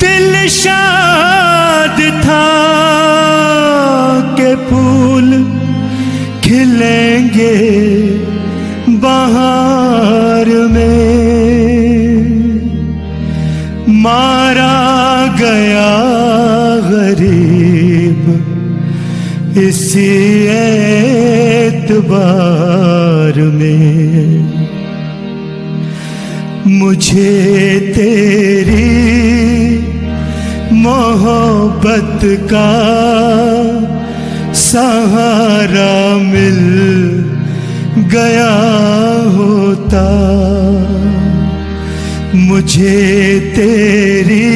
दिल शाद था के फूल खिलेंगे बहार में। मारा गया गरीब इसी एतबार में। मुझे तेरी मोहब्बत का सहारा मिल गया होता। मुझे तेरी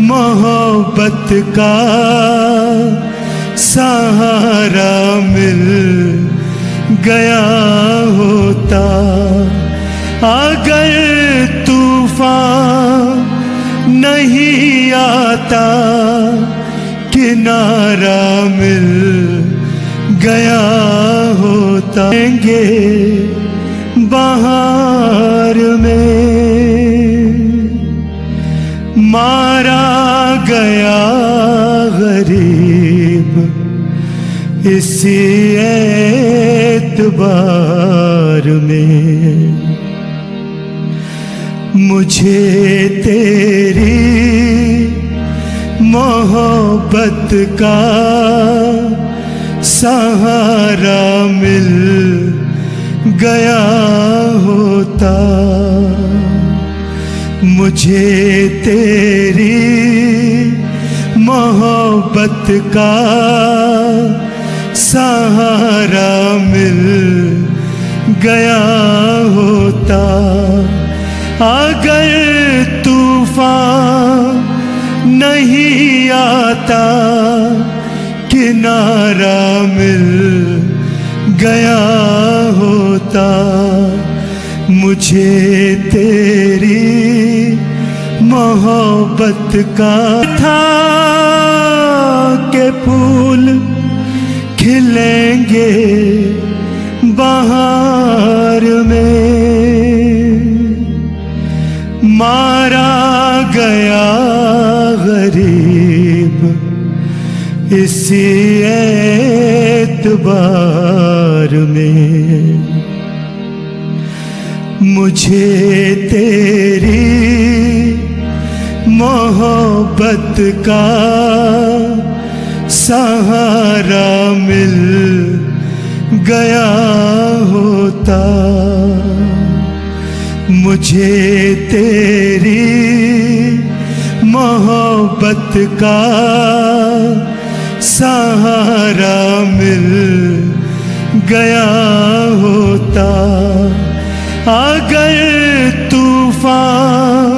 मोहब्बत का सहारा मिल गया होता। अगर तूफान नहीं आता किनारा मिल गया होता। बहार में मारा गया गरीब इसी एतबार में। मुझे तेरी मोहब्बत का सहारा मिल गया होता। मुझे तेरी मोहब्बत का सहारा मिल गया होता। अगर तूफान नहीं आता किनारा मिल गया होता। मुझे तेरी मोहब्बत का था के फूल खिलेंगे बहार में। मारा गया गरीब इसी एतबार में। मुझे तेरी मोहब्बत का सहारा मिल गया होता। मुझे तेरी मोहब्बत का सहारा मिल गया होता। अगर तूफान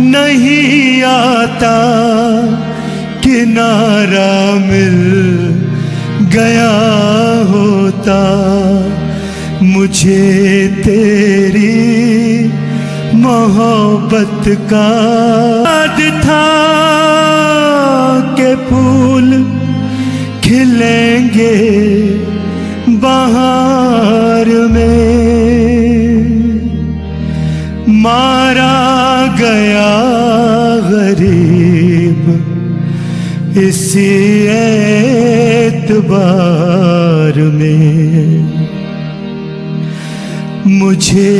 नहीं आता किनारा मिल गया होता। मुझे तेरी मोहब्बत का याद था के फूल खिलेंगे बहार में। मारा गया गरीब इसी एतबार में। मुझे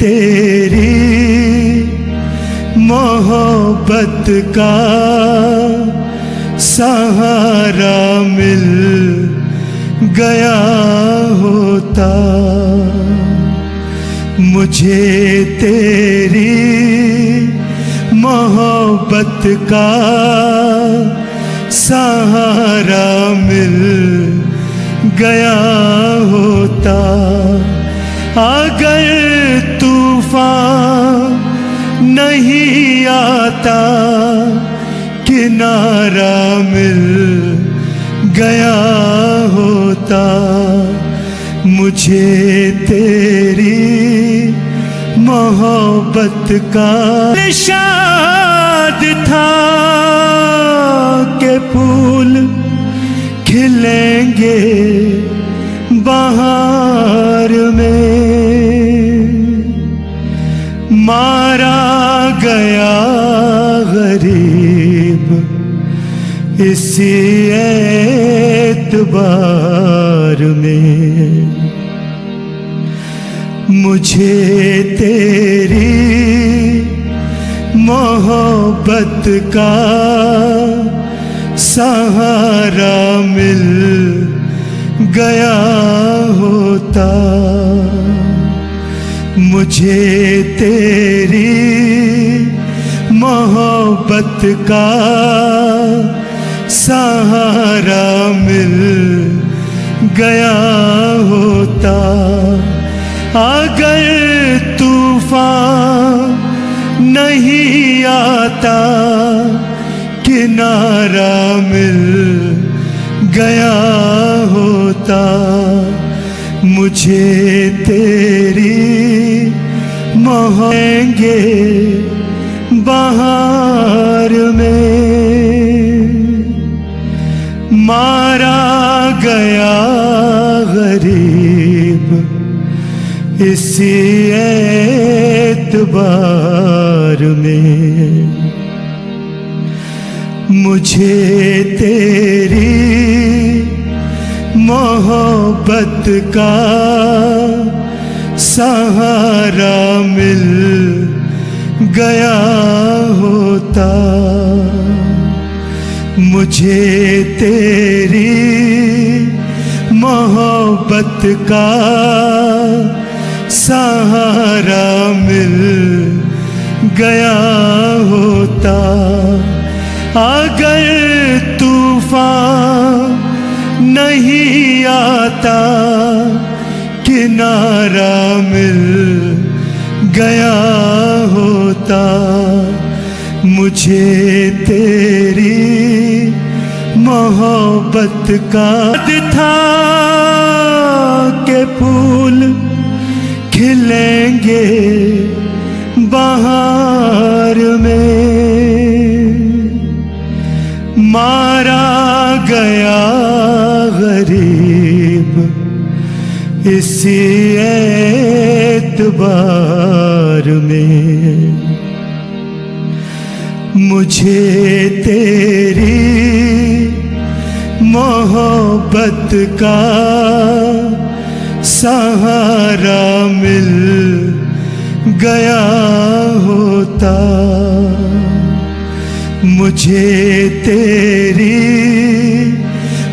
तेरी मोहब्बत का सहारा मिल गया होता। मुझे तेरी मोहब्बत का सहारा मिल गया होता। अगर तूफान नहीं आता किनारा मिल गया होता। मुझे तेरी मोहब्बत का शाद था के फूल खिलेंगे बहार में। मारा गया इसी एतबार में मुझे तेरी मोहब्बत का सहारा मिल गया होता। मुझे तेरी मोहब्बत का सहारा मिल गया होता। अगर तूफान नहीं आता किनारा मिल गया होता। मुझे तेरी मोहेंगे बहार में मारा गया गरीब इसी एतबार में। मुझे तेरी मोहब्बत का सहारा मिल गया होता। मुझे तेरी मोहब्बत का सहारा मिल गया होता। अगर तूफान नहीं आता किनारा मिल गया होता। मुझे तेरी मोहब्बत का था के फूल खिलेंगे बहार में मारा गया गरीब इसी एतबार में। मुझे तेरी मोहब्बत का सहारा मिल गया होता। मुझे तेरी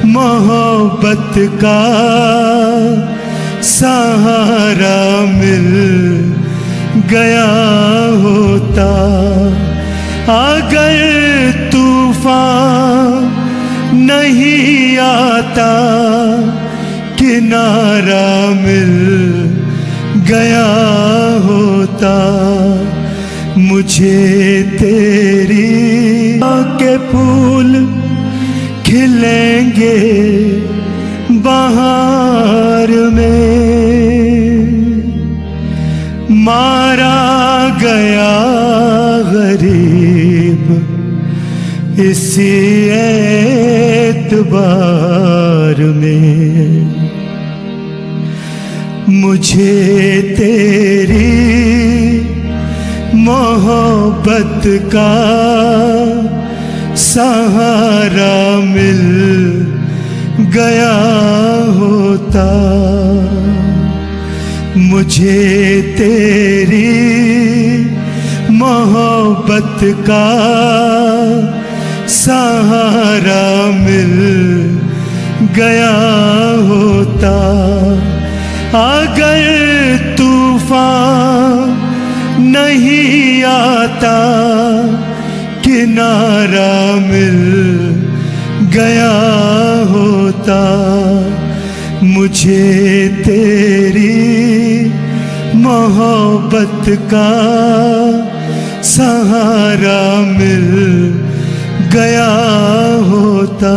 मोहब्बत का सहारा मिल गया होता। अगर तूफान नहीं आता किनारा मिल गया होता। मुझे तेरी के फूल खिलेंगे बहार में मारा गया गरीब इसी एतबार में। मुझे तेरी मोहब्बत का सहारा मिल गया होता। मुझे तेरी मोहब्बत का सहारा मिल गया होता। अगर तूफान नहीं आता किनारा मिल गया होता। मुझे तेरी मोहब्बत का सहारा मिल गया होता।